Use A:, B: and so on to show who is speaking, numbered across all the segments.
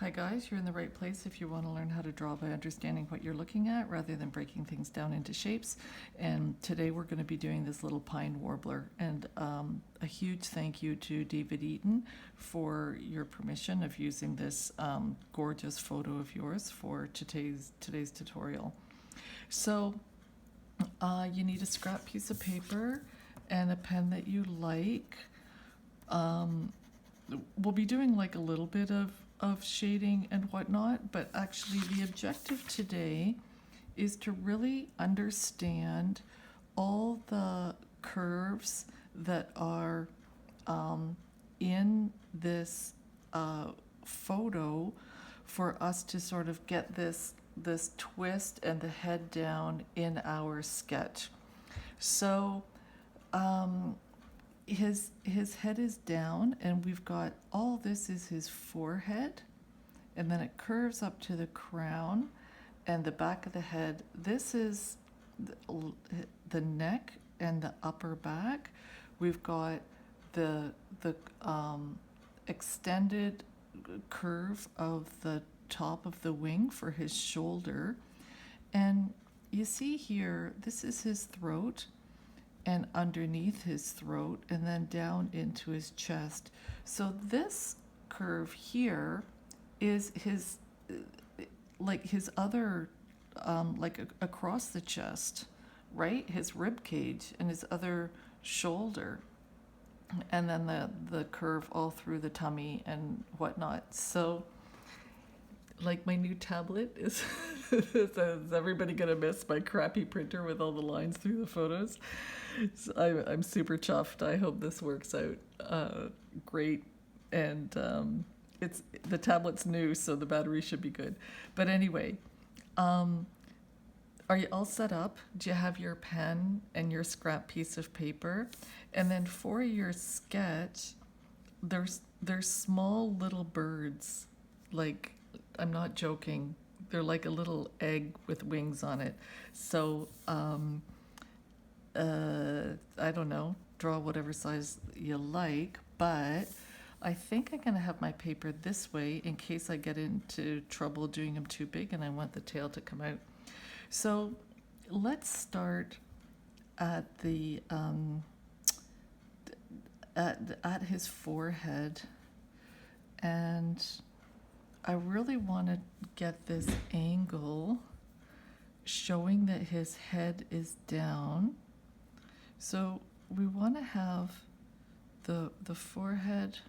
A: Hi guys, you're in the right place if you want to learn how to draw by understanding what you're looking at rather than breaking things down into shapes. And today we're going to be doing this little pine warbler. And a huge thank you to David Eaton for your permission of using this gorgeous photo of yours for today's tutorial. So you need a scrap piece of paper and a pen that you like. We'll be doing like a little bit of shading and whatnot, but actually the objective today is to really understand all the curves that are in this photo for us to sort of get this twist and the head down in our sketch. So his head is down, and we've got all this is his forehead, and then it curves up to the crown and the back of the head. This is the neck and the upper back. We've got the extended curve of the top of the wing for his shoulder. And you see here, this is his throat, and underneath his throat, and then down into his chest. So this curve here is his, like his other, across the chest, right? His rib cage and his other shoulder. And then the curve all through the tummy and whatnot. So, like, my new tablet is, is everybody gonna miss my crappy printer with all the lines through the photos? So I'm super chuffed. I hope this works out great. And it's the tablet's new, so the battery should be good. But anyway, are you all set up? Do you have your pen and your scrap piece of paper? And then for your sketch, there's small little birds. Like, I'm not joking. They're like a little egg with wings on it. So I don't know, draw whatever size you like, but I think I'm going to have my paper this way in case I get into trouble doing them too big and I want the tail to come out. So let's start at the at his forehead, and I really want to get this angle showing that his head is down. So we want to have the forehead,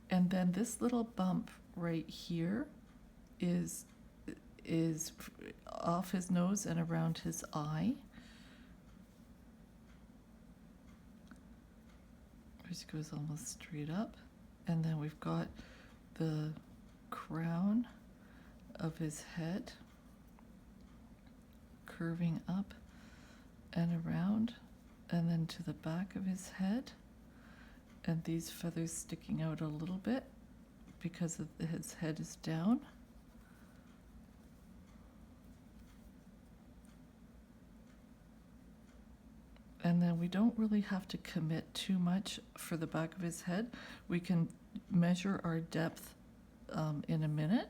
A: and then this little bump right here is off his nose and around his eye. Which goes almost straight up. And then we've got the crown of his head curving up and around, and then to the back of his head, and these feathers sticking out a little bit because his head is down. And then we don't really have to commit too much for the back of his head. We can measure our depth in a minute.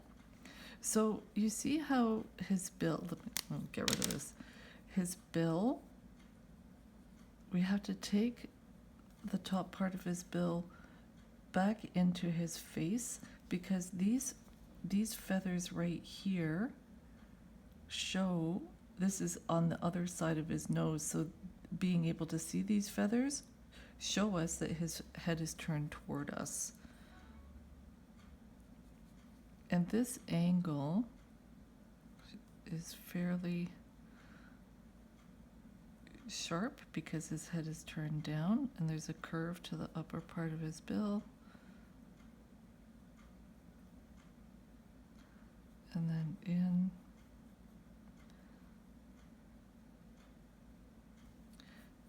A: So you see how his bill, I'll get rid of this, his bill, we have to take the top part of his bill back into his face, because these feathers right here show, this is on the other side of his nose, so being able to see these feathers show us that his head is turned toward us. And this angle is fairly sharp because his head is turned down, and there's a curve to the upper part of his bill. And then in.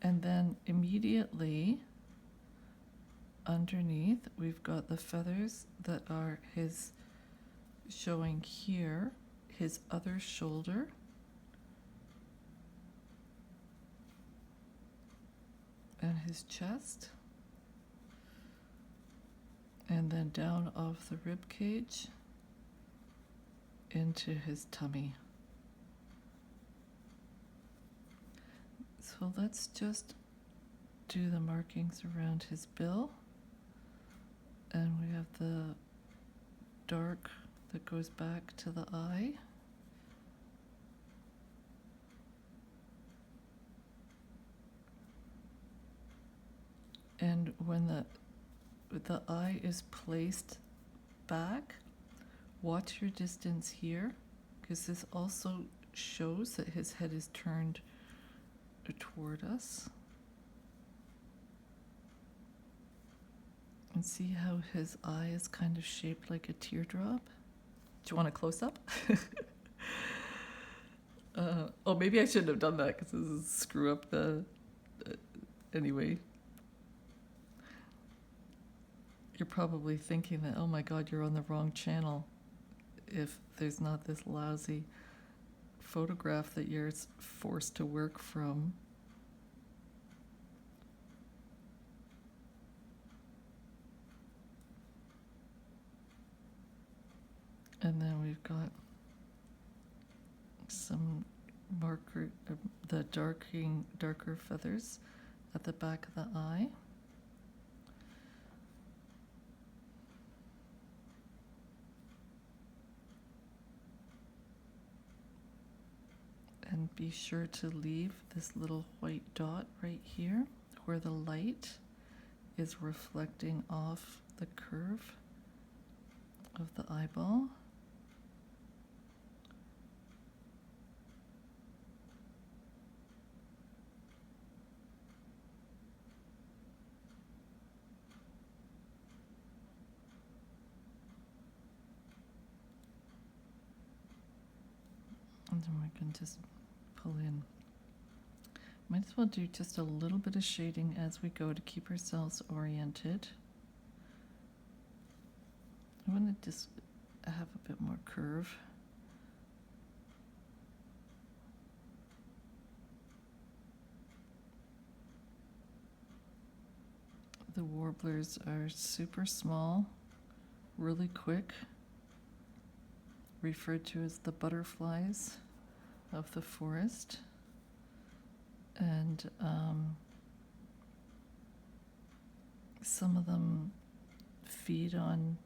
A: And then immediately underneath, we've got the feathers that are his, showing here, his other shoulder. And his chest. and then down off the rib cage into his tummy. So let's just do the markings around his bill. And we have the dark that goes back to the eye. And when the eye is placed back, watch your distance here, because this also shows that his head is turned toward us. And see how his eye is kind of shaped like a teardrop? Do you want a close-up? Oh, maybe I shouldn't have done that because this is screw up the... anyway. You're probably thinking that, oh my God, you're on the wrong channel if there's not this lousy photograph that you're forced to work from. And then we've got some marker, the darker feathers at the back of the eye. And be sure to leave this little white dot right here where the light is reflecting off the curve of the eyeball. And then we can just pull in. Might as well do just a little bit of shading as we go to keep ourselves oriented. I want to just have a bit more curve. The warblers are super small, really quick, referred to as the butterflies of the forest. And some of them feed on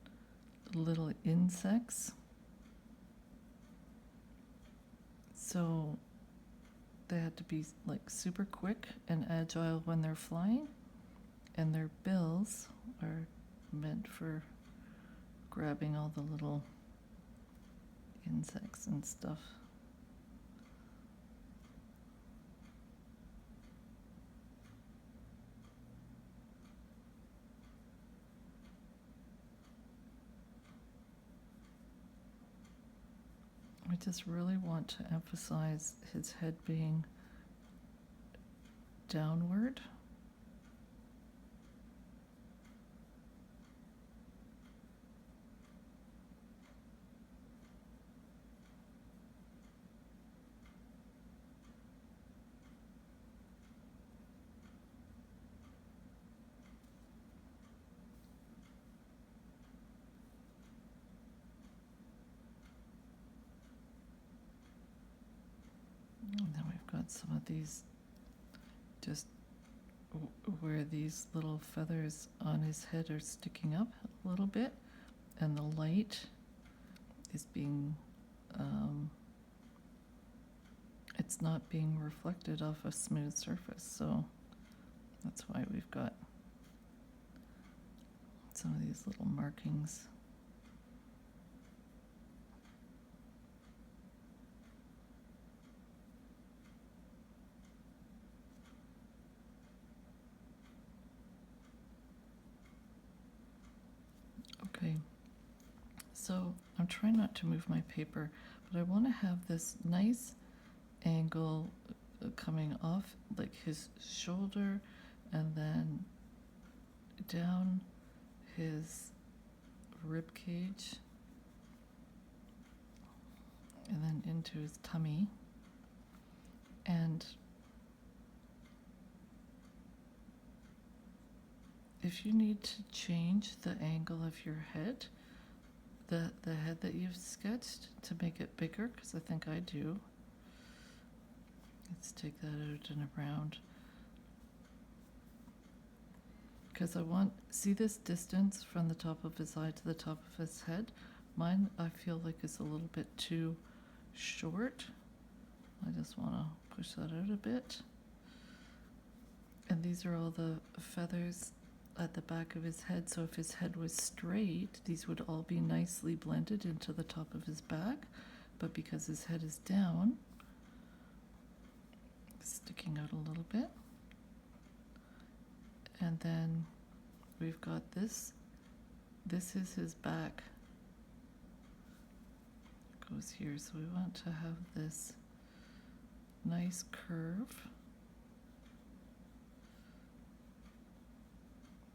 A: little insects. So they had to be like super quick and agile when they're flying. And their bills are meant for grabbing all the little insects and stuff. I just really want to emphasize his head being downward. And then we've got some of these just where these little feathers on his head are sticking up a little bit, and the light is being, it's not being reflected off a smooth surface, so that's why we've got some of these little markings. Okay, so I'm trying not to move my paper, but I want to have this nice angle coming off like his shoulder and then down his rib cage and then into his tummy. And if you need to change the angle of your head, the head that you've sketched, to make it bigger, because I think I do. Let's take that out and around. Because I want, see this distance from the top of his eye to the top of his head? Mine, I feel like, is a little bit too short. I just want to push that out a bit. And these are all the feathers at the back of his head, so if his head was straight, these would all be nicely blended into the top of his back, but because his head is down, sticking out a little bit. And then we've got this. This is his back. It goes here, so we want to have this nice curve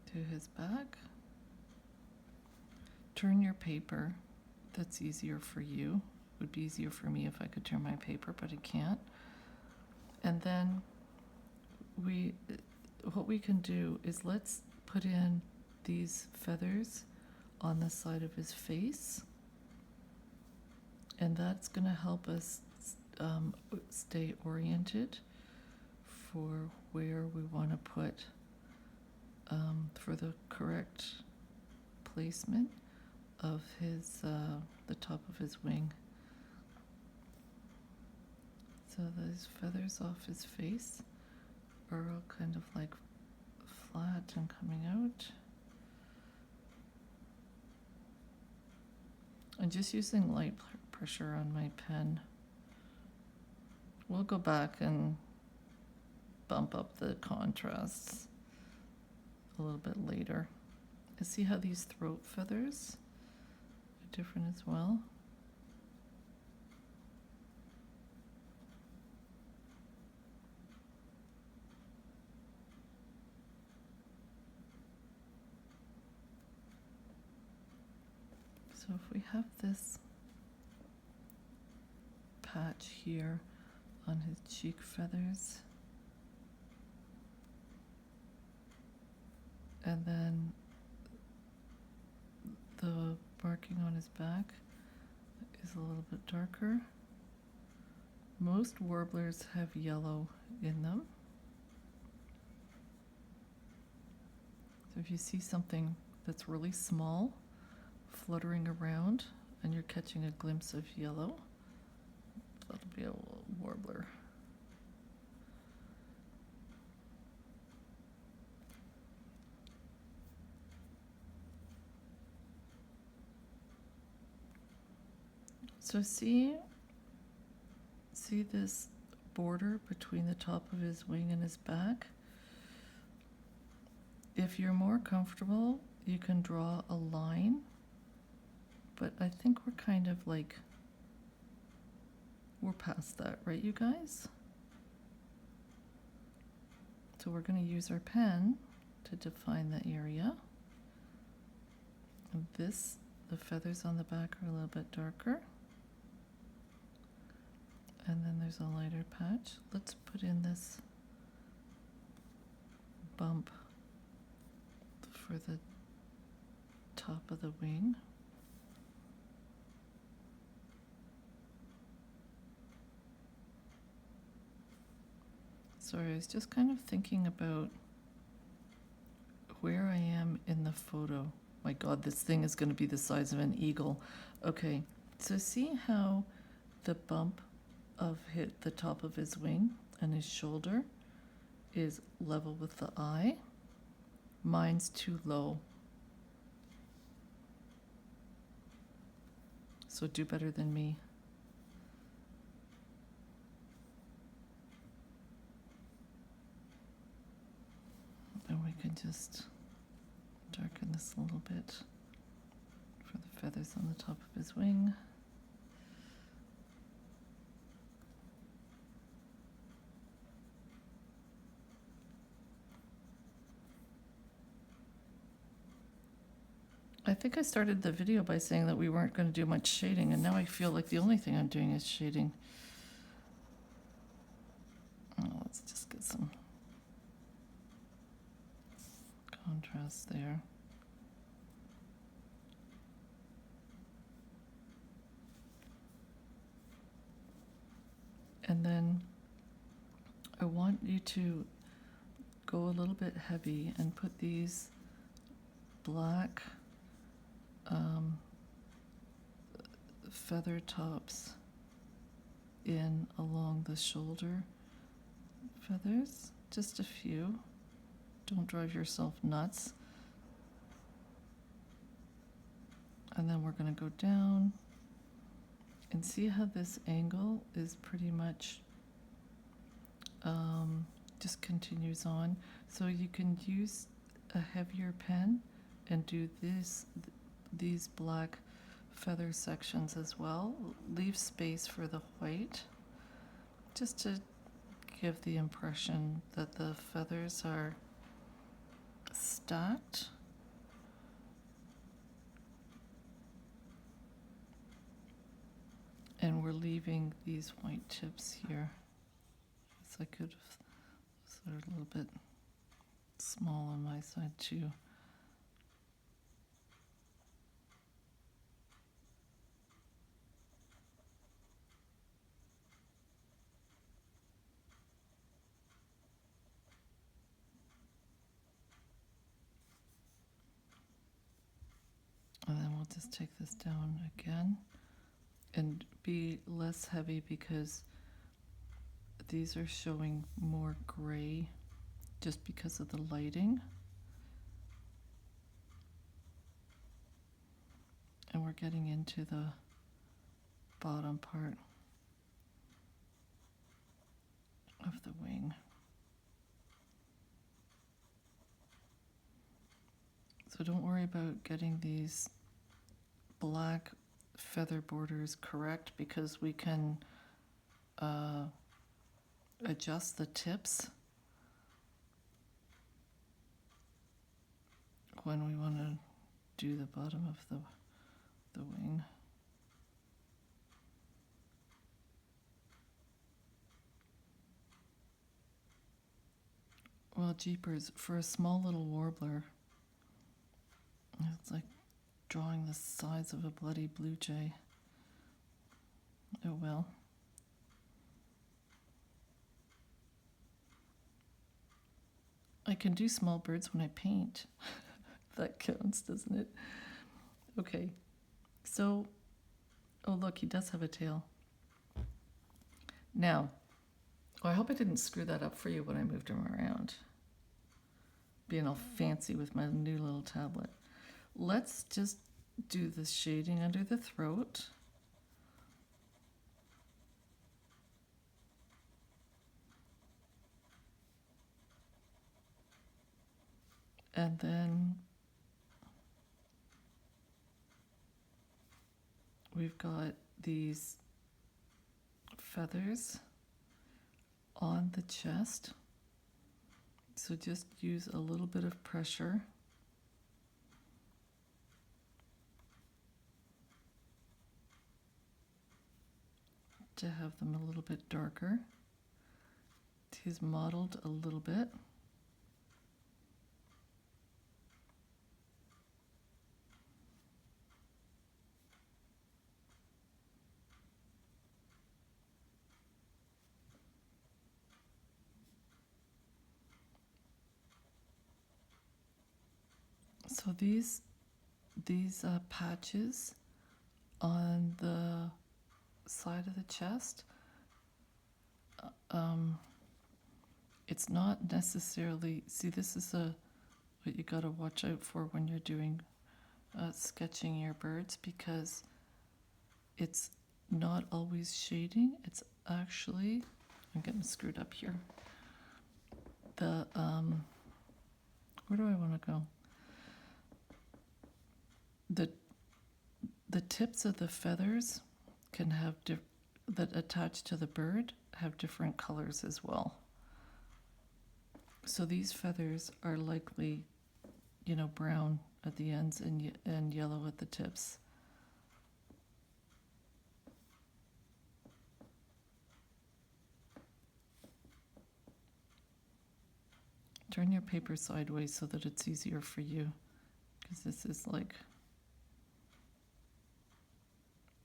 A: to his back. Turn your paper. That's easier for you. It would be easier for me if I could turn my paper, but I can't. And then what we can do is let's put in these feathers on the side of his face, and that's going to help us stay oriented for where we want to put for the correct placement of his the top of his wing. So those feathers off his face are all kind of like flat and coming out. I'm just using light pressure on my pen. We'll go back and bump up the contrasts a little bit later. And see how these throat feathers are different as well? So if we have this patch here on his cheek feathers, and then the marking on his back is a little bit darker. Most warblers have yellow in them. So if you see something that's really small fluttering around and you're catching a glimpse of yellow, that'll be a warbler. So see this border between the top of his wing and his back? If you're more comfortable, you can draw a line, but I think we're kind of like, we're past that, right, you guys? So we're going to use our pen to define the area. And this, the feathers on the back are a little bit darker. And then there's a lighter patch. Let's put in this bump for the top of the wing. Sorry, I was just kind of thinking about where I am in the photo. My God, this thing is going to be the size of an eagle. Okay, so see how the bump of the top of his wing and his shoulder is level with the eye? Mine's too low. So do better than me. And we can just darken this a little bit for the feathers on the top of his wing. I think I started the video by saying that we weren't going to do much shading, and now I feel like the only thing I'm doing is shading. Oh, let's just get some contrast there. And then I want you to go a little bit heavy and put these black feather tops in along the shoulder feathers, just a few. Don't drive yourself nuts. And then we're going to go down and see how this angle is pretty much just continues on. So you can use a heavier pen and do these black feather sections as well. Leave space for the white, just to give the impression that the feathers are stacked. And we're leaving these white tips here. So I could have sort of a little bit small on my side too. And then we'll just take this down again and be less heavy because these are showing more gray just because of the lighting. And we're getting into the bottom part of the wing. So don't worry about getting these black feather borders correct, because we can adjust the tips when we want to do the bottom of the wing. Well, jeepers, for a small little warbler, it's like drawing the size of a bloody blue jay. Oh well. I can do small birds when I paint. That counts, doesn't it? Okay, so, oh look, he does have a tail. Now, I hope I didn't screw that up for you when I moved him around. Being all fancy with my new little tablet. Let's just do the shading under the throat. And then we've got these feathers on the chest. So just use a little bit of pressure. To have them a little bit darker. He's mottled a little bit. So these patches on the side of the chest, it's not necessarily, see, this is what you got to watch out for when you're doing sketching your birds, because it's not always shading. It's actually, I'm getting screwed up here. The where do I want to go? The tips of the feathers can have that attach to the bird have different colors as well. So these feathers are likely, brown at the ends and yellow at the tips. Turn your paper sideways so that it's easier for you, because this is like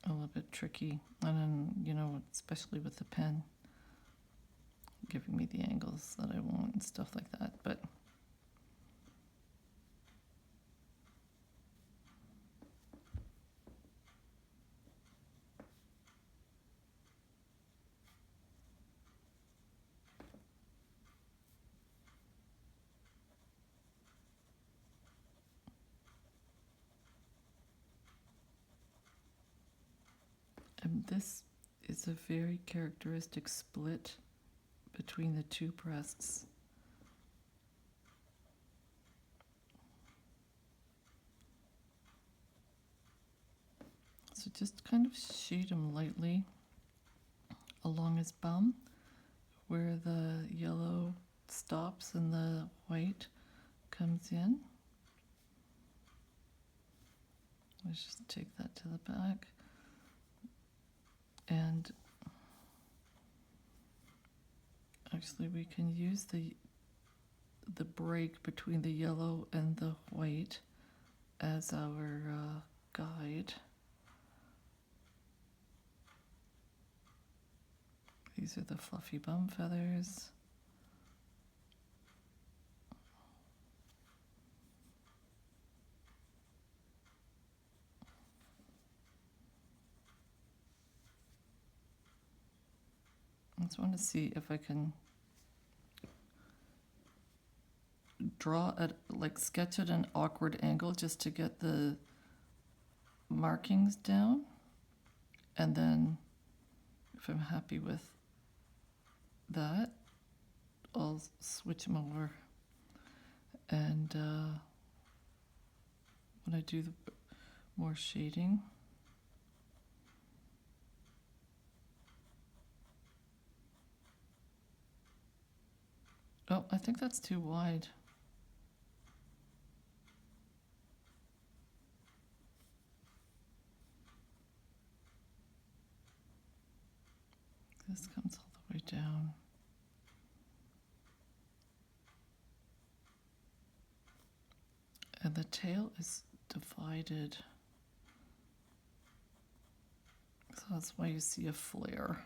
A: a little bit tricky. And then, you know, especially with the pen, giving me the angles that I want and stuff like that. But and this is a very characteristic split between the two breasts. So just kind of shade him lightly along his bum where the yellow stops and the white comes in. Let's just take that to the back. And actually we can use the break between the yellow and the white as our guide. These are the fluffy bum feathers. I just want to see if I can draw at, like, sketch at an awkward angle just to get the markings down. And then if I'm happy with that, I'll switch them over. And when I do the more shading, oh, I think that's too wide. This comes all the way down. And the tail is divided. So that's why you see a flare.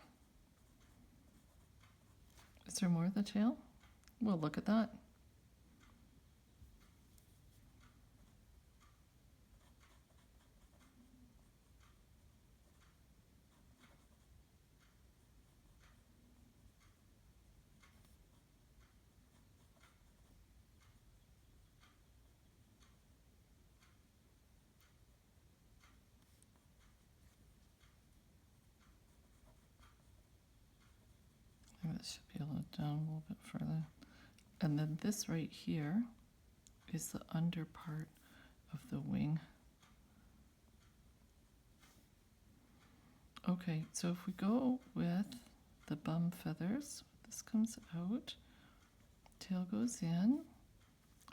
A: Is there more of the tail? Well, look at that. Maybe this should be a little down a little bit further. And then this right here is the under part of the wing. Okay, so if we go with the bum feathers, this comes out, tail goes in,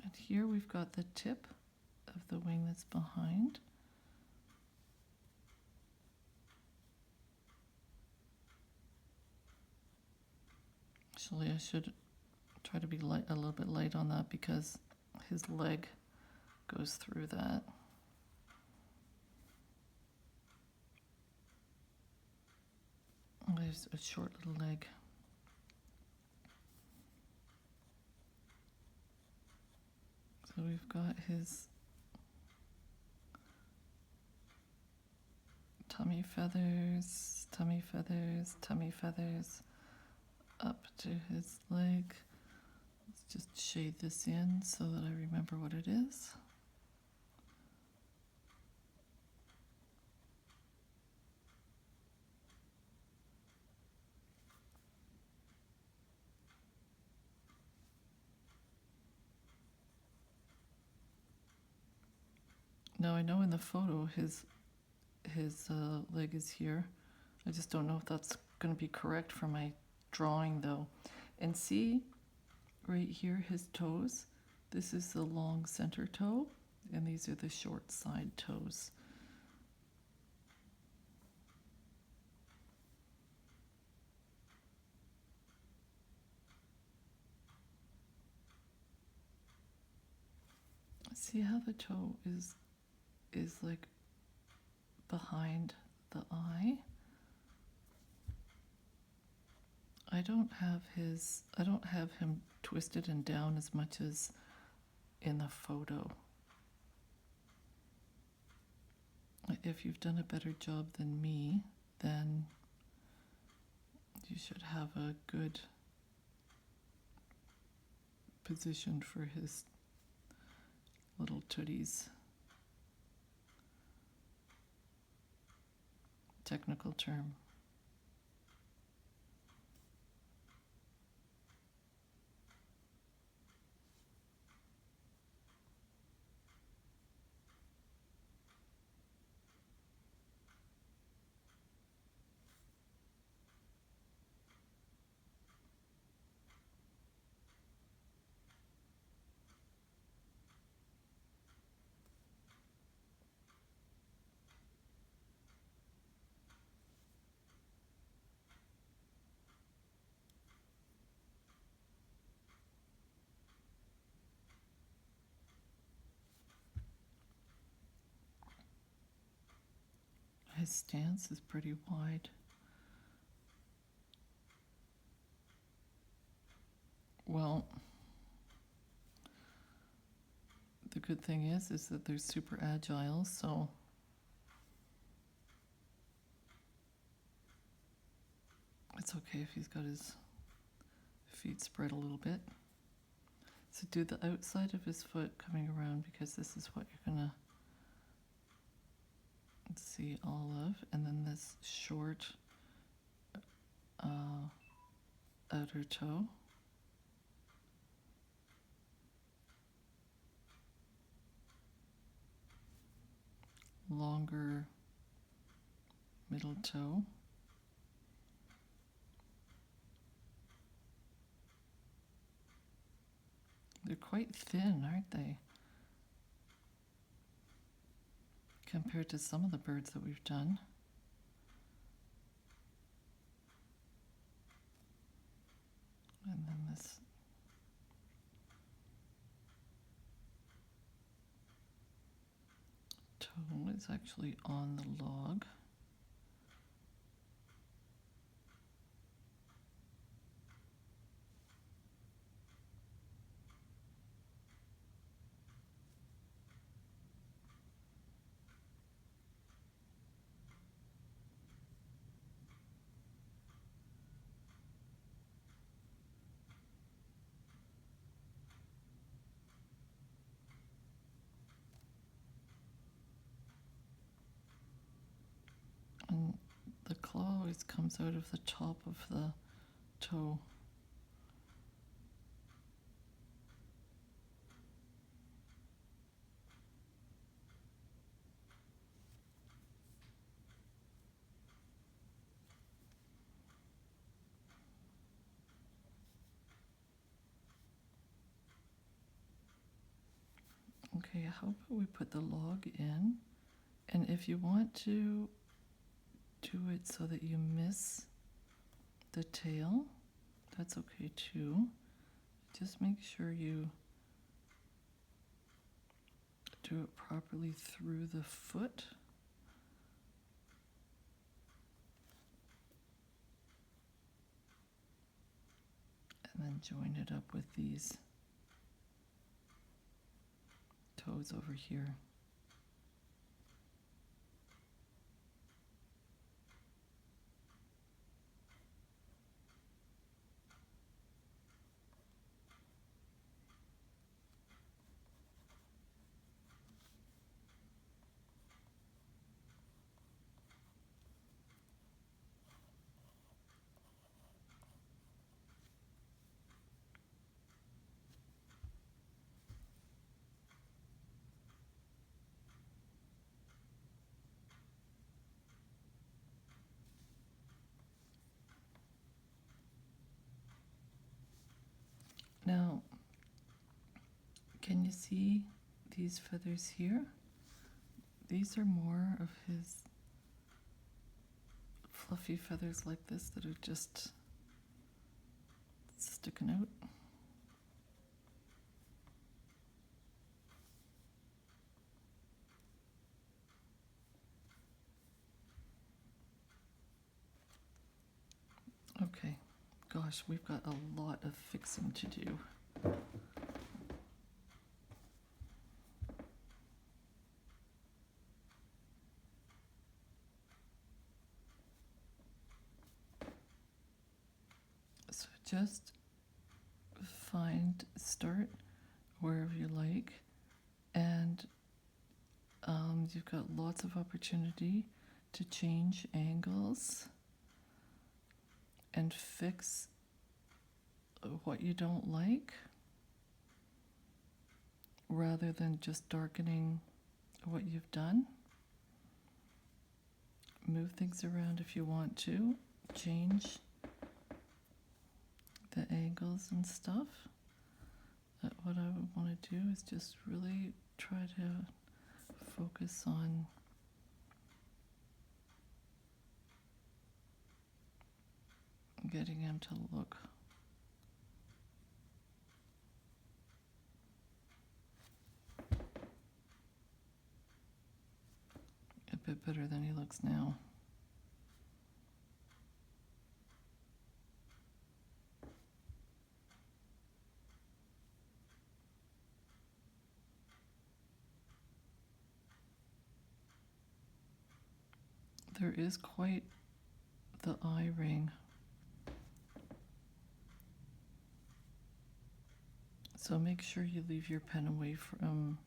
A: and here we've got the tip of the wing that's behind. Actually, I should try to be light, a little bit light on that, because his leg goes through that. There's a short little leg. So we've got his tummy feathers, tummy feathers, tummy feathers, up to his leg. Let's just shade this in so that I remember what it is. Now I know in the photo his leg is here. I just don't know if that's going to be correct for my drawing though. And see right here his toes. This is the long center toe, and these are the short side toes. See how the toe is like behind the eye? I don't have him twisted and down as much as in the photo. If you've done a better job than me, then you should have a good position for his little tooties. Technical term. His stance is pretty wide. Well, the good thing is that they're super agile, so it's okay if he's got his feet spread a little bit. So do the outside of his foot coming around, because this is what you're gonna see all of, and then this short outer toe. Longer middle toe. They're quite thin, aren't they? Compared to some of the birds that we've done. And then this toe is actually on the log. And the claw always comes out of the top of the toe. Okay, how about we put the log in? And if you want to do it so that you miss the tail, that's okay too. Just make sure you do it properly through the foot. And then join it up with these toes over here. Now, can you see these feathers here? These are more of his fluffy feathers like this that are just sticking out. Gosh, we've got a lot of fixing to do. So just start wherever you like, and you've got lots of opportunity to change angles and fix what you don't like, rather than just darkening what you've done. Move things around if you want to, change the angles and stuff. But what I would want to do is just really try to focus on getting him to look a bit better than he looks now. There is quite the eye ring. So make sure you leave your pen away from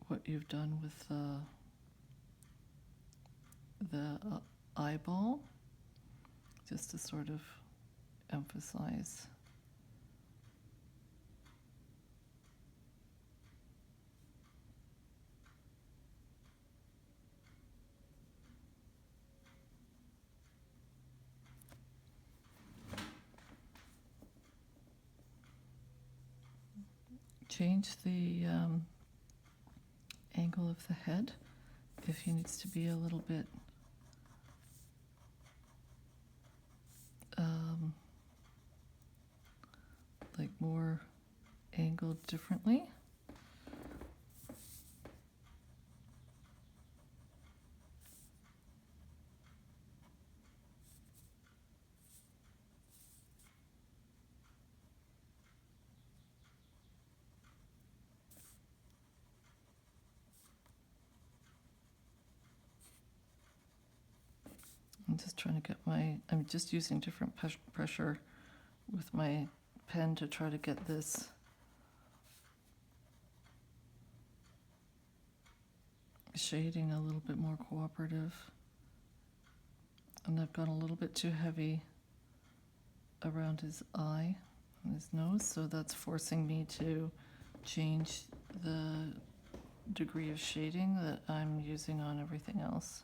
A: what you've done with the eyeball, just to sort of emphasize. Change the angle of the head if he needs to be a little bit like more angled differently. I'm just trying to get I'm just using different pressure with my pen to try to get this shading a little bit more cooperative. And I've gone a little bit too heavy around his eye and his nose, so that's forcing me to change the degree of shading that I'm using on everything else.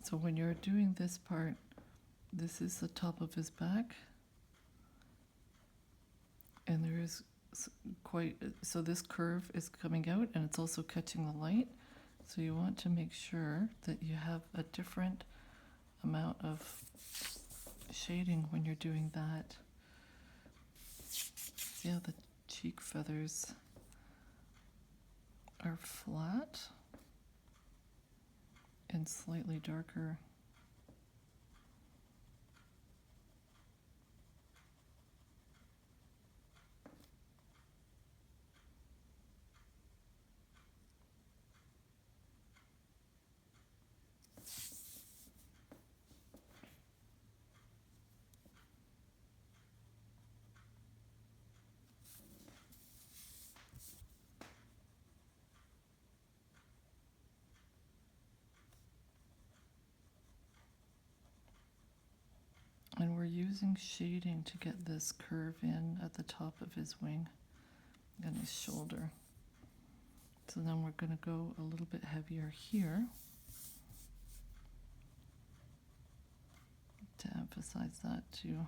A: So when you're doing this part, this is the top of his back, and there is so this curve is coming out and it's also catching the light, so you want to make sure that you have a different amount of shading when you're doing that. See how the cheek feathers are flat and slightly darker. And we're using shading to get this curve in at the top of his wing and his shoulder. So then we're going to go a little bit heavier here to emphasize that too.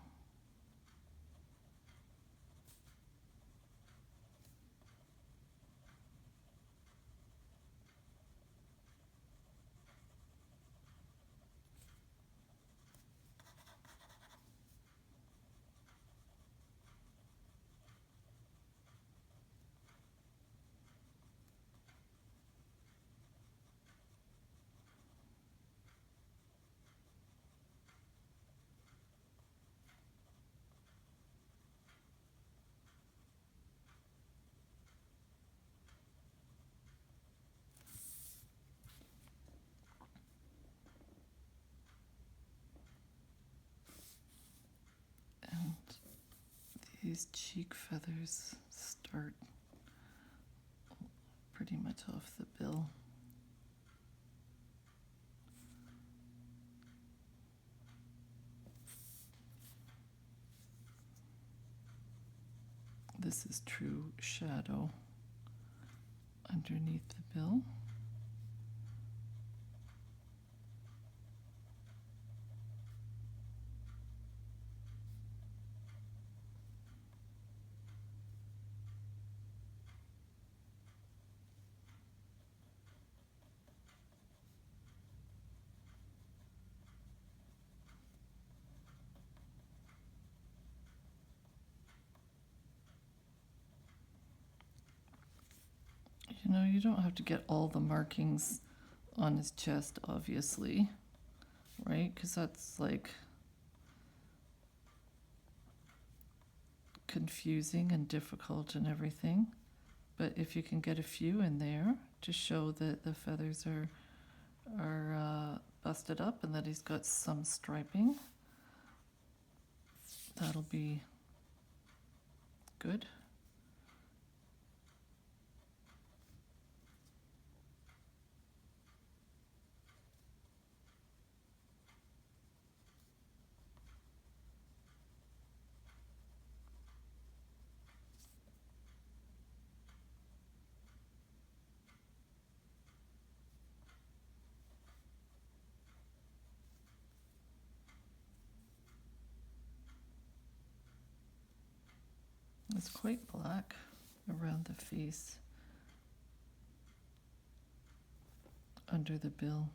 A: These cheek feathers start pretty much off the bill. This is true shadow underneath the bill. You know, you don't have to get all the markings on his chest, obviously, right? Because that's like confusing and difficult and everything. But if you can get a few in there to show that the feathers are busted up and that he's got some striping, that'll be good. It's quite black around the face, under the bill.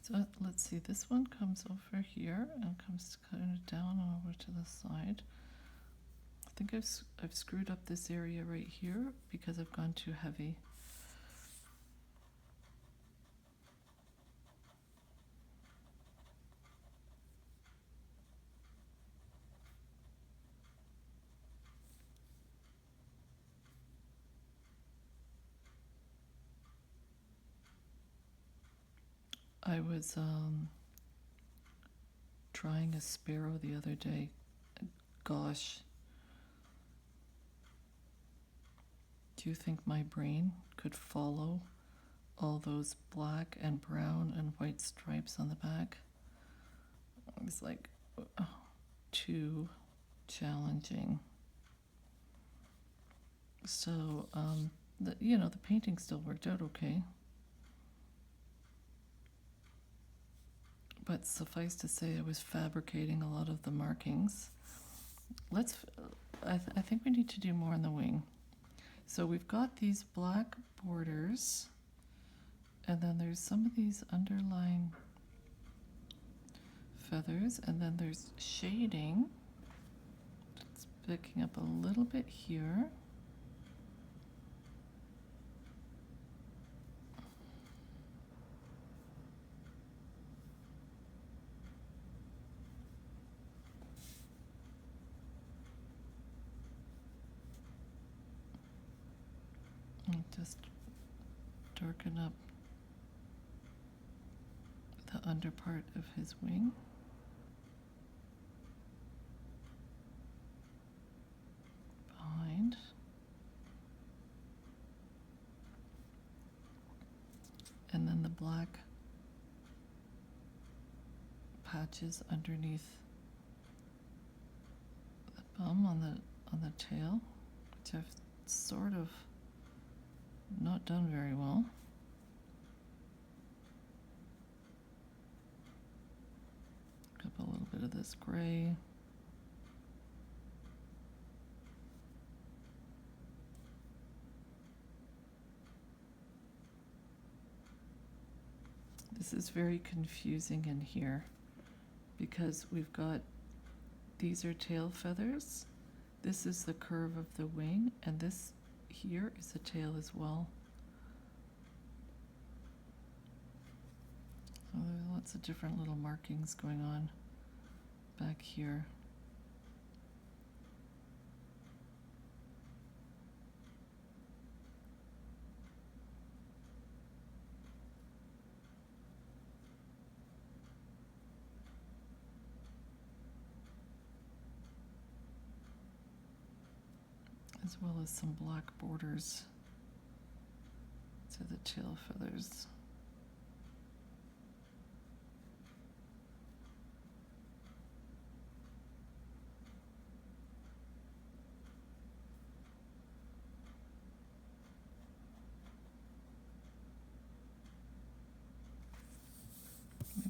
A: So let's see, this one comes over here and comes kind of down and over to the side. I think I've screwed up this area right here because I've gone too heavy. I was trying a sparrow the other day. Gosh. Do you think my brain could follow all those black and brown and white stripes on the back? It was like too challenging. So, the painting still worked out okay. But suffice to say, I was fabricating a lot of the markings. I think we need to do more on the wing. So we've got these black borders, and then there's some of these underlying feathers, and then there's shading. It's picking up a little bit here. And just darken up the under part of his wing. Behind. And then the black patches underneath the bum on the tail, which I've sort of not done very well. Pick up a little bit of this gray. This is very confusing in here because we've got, these are tail feathers, this is the curve of the wing, and this here is a tail as well. Oh, there are lots of different little markings going on back here. As well as some black borders to the tail feathers.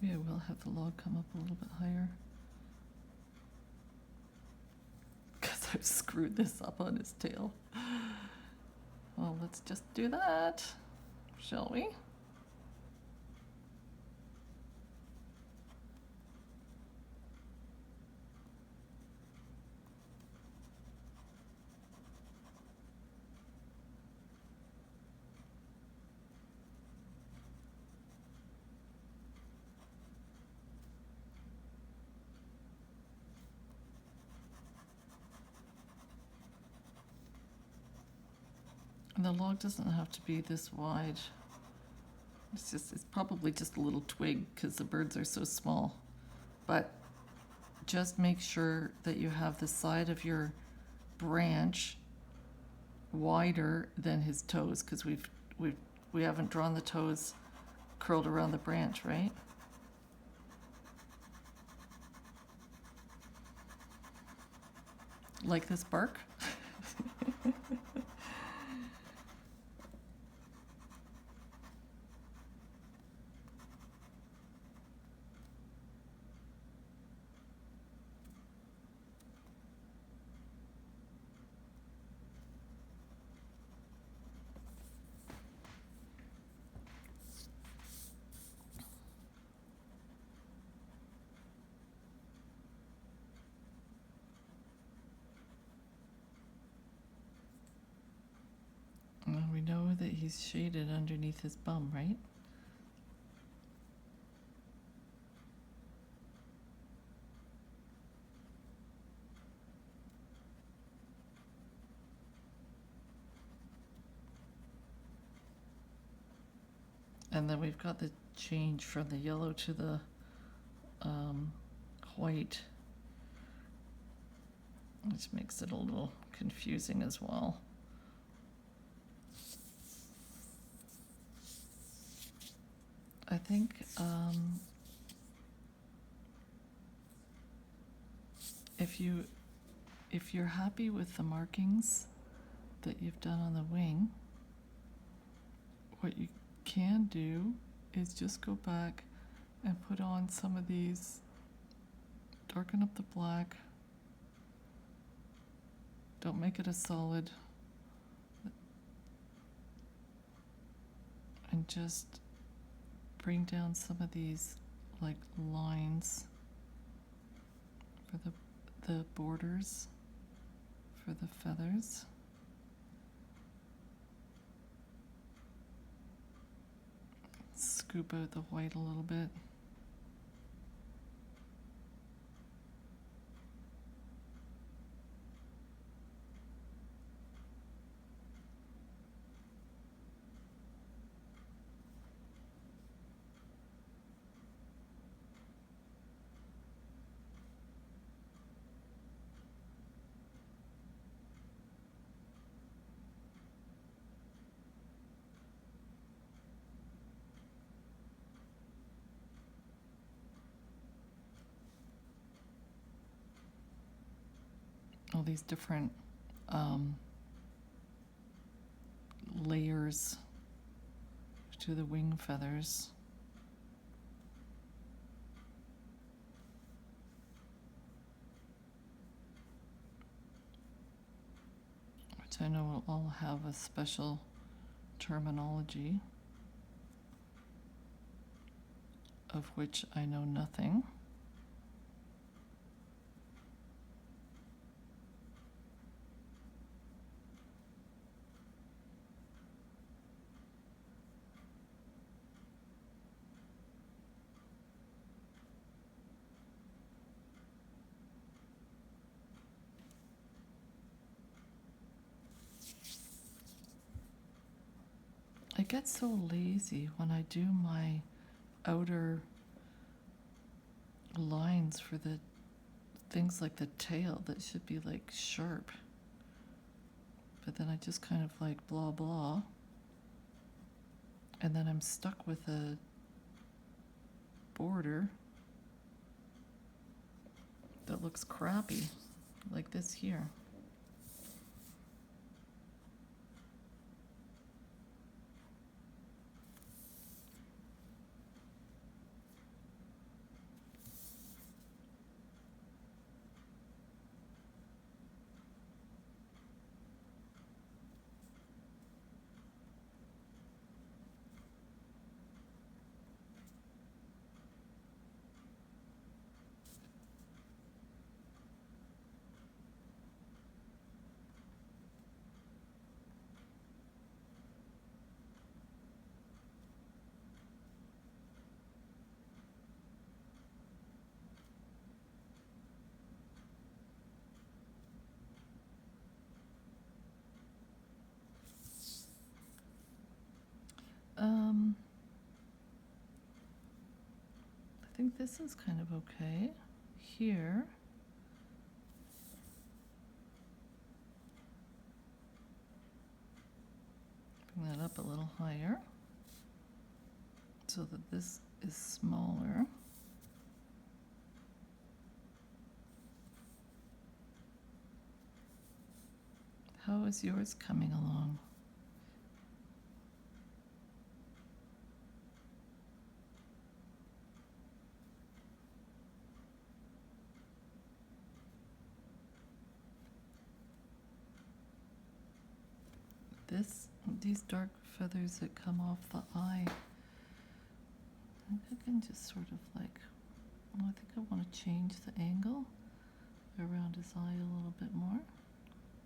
A: Maybe I will have the log come up a little bit higher. Because I've screwed this up on his tail. Well, let's just do that, shall we? And the log doesn't have to be this wide. It's probably just a little twig because the birds are so small. But just make sure that you have the side of your branch wider than his toes, because we haven't drawn the toes curled around the branch, right? Like this bark. And we know that he's shaded underneath his bum, right? And then we've got the change from the yellow to the white, which makes it a little confusing as well. I think if you're happy with the markings that you've done on the wing, what you can do is just go back and put on some of these, darken up the black, don't make it a solid, and just bring down some of these like lines for the borders for the feathers. Scoop out the white a little bit. All these different layers to the wing feathers. Which I know will all have a special terminology, of which I know nothing. I get so lazy when I do my outer lines for the things like the tail that should be like sharp. But then I just kind of like blah blah. And then I'm stuck with a border that looks crappy, like this here. I think this is kind of okay. Here, bring that up a little higher so that this is smaller. How is yours coming along? These dark feathers that come off the eye, I think I can just sort of like, I think I want to change the angle around his eye a little bit more.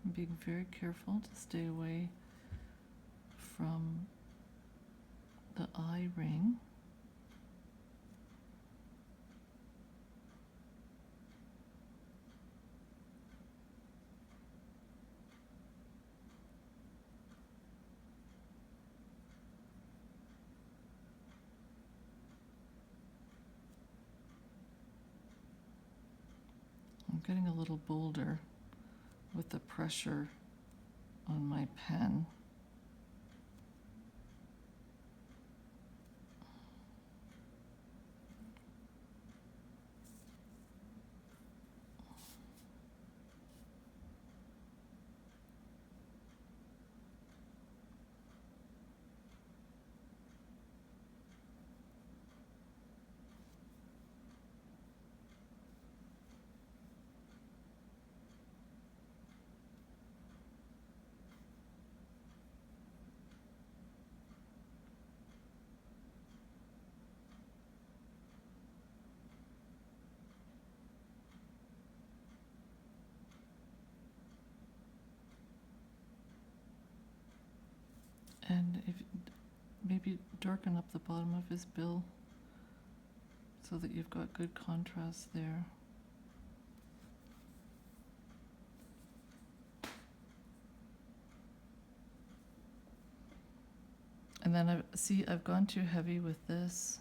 A: I'm being very careful to stay away from the eye ring. I'm getting a little bolder with the pressure on my pen. And if maybe darken up the bottom of his bill so that you've got good contrast there. And then I've gone too heavy with this.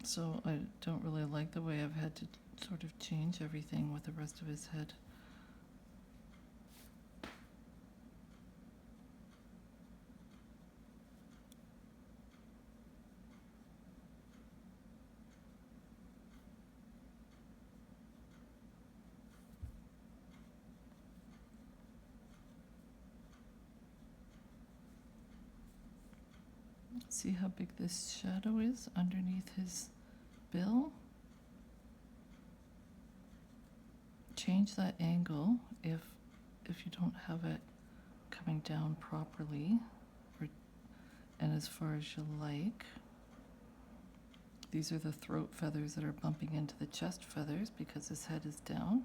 A: So I don't really like the way I've had to sort of change everything with the rest of his head. See how big this shadow is underneath his bill? Change that angle if you don't have it coming down properly and as far as you like. These are the throat feathers that are bumping into the chest feathers because his head is down.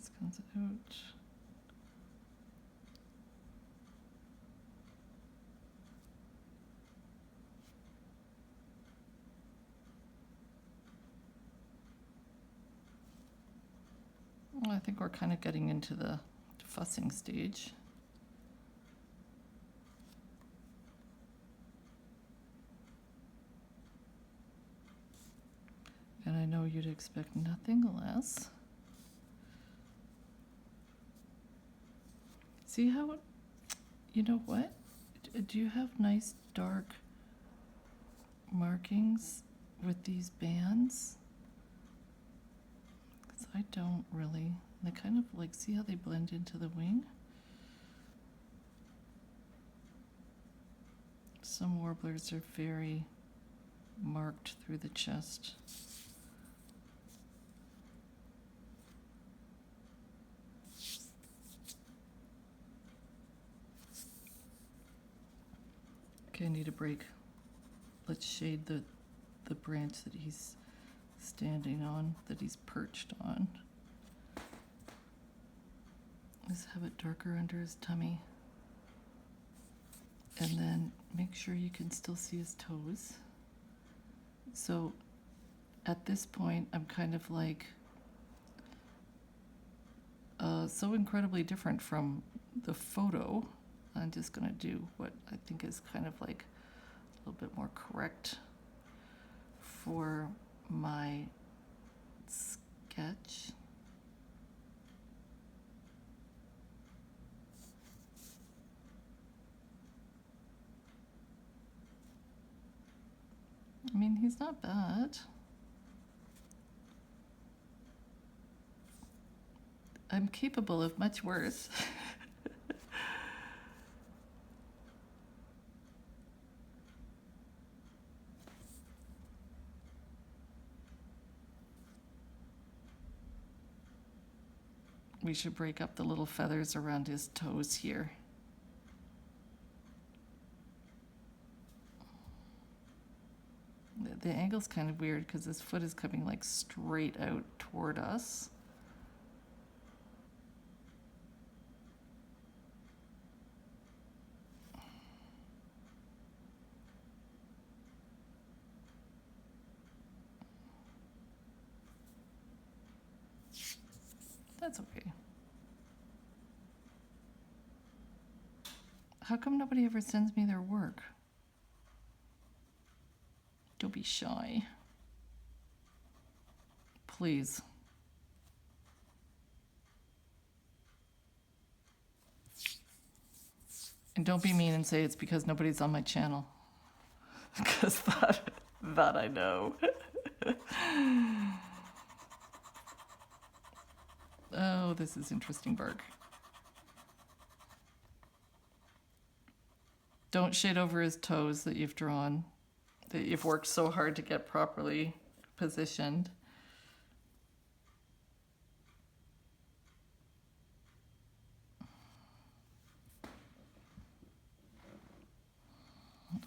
A: This comes out. Well, I think we're kind of getting into the fussing stage. And I know you'd expect nothing less. See how, you know what? Do you have nice dark markings with these bands? Because I don't really. They kind of like, see how they blend into the wing? Some warblers are very marked through the chest. Okay, I need a break. Let's shade the branch that he's standing on, that he's perched on. Let's have it darker under his tummy. And then make sure you can still see his toes. So at this point, I'm kind of like so incredibly different from the photo. I'm just going to do what I think is kind of like a little bit more correct for my sketch. I mean, he's not bad. I'm capable of much worse. We should break up the little feathers around his toes here. The angle's kind of weird because his foot is coming like straight out toward us. That's okay. How come nobody ever sends me their work? Don't be shy. Please. And don't be mean and say it's because nobody's on my channel. Because that I know. Oh, this is interesting bark. Don't shade over his toes that you've drawn, that you've worked so hard to get properly positioned.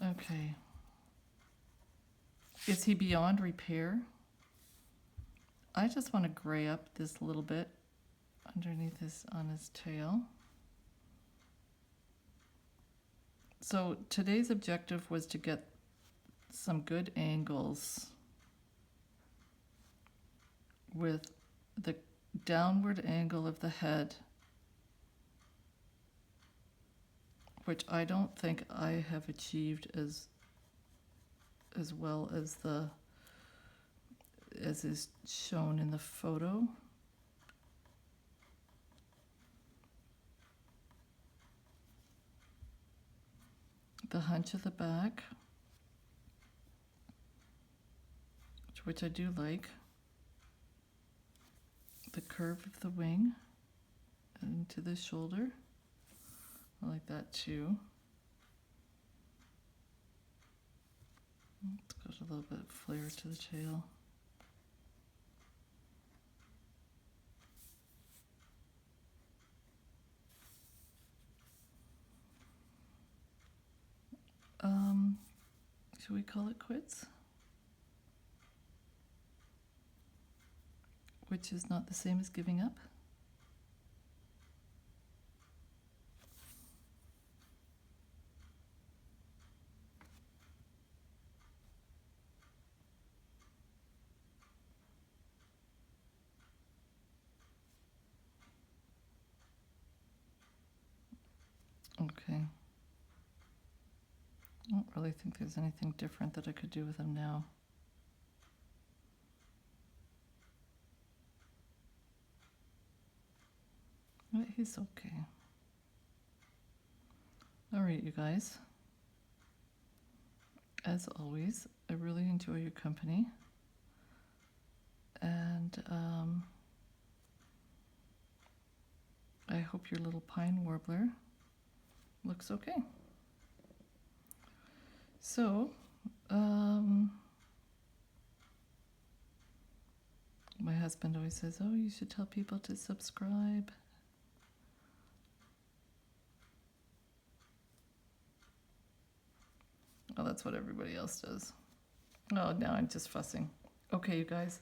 A: Okay. Is he beyond repair? I just want to gray up this little bit underneath on his tail. So today's objective was to get some good angles with the downward angle of the head, which I don't think I have achieved as well as is shown in the photo. The hunch of the back, which I do like. The curve of the wing into the shoulder. I like that too. Let's go a little bit of flair to the tail. Should we call it quits? Which is not the same as giving up. Okay. I don't really think there's anything different that I could do with him now. But he's okay. All right, you guys. As always, I really enjoy your company. And I hope your little Pine Warbler looks okay. So, my husband always says, oh, you should tell people to subscribe. Oh, that's what everybody else does. Oh, now I'm just fussing. Okay, you guys,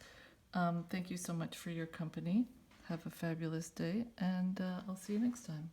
A: thank you so much for your company. Have a fabulous day, and I'll see you next time.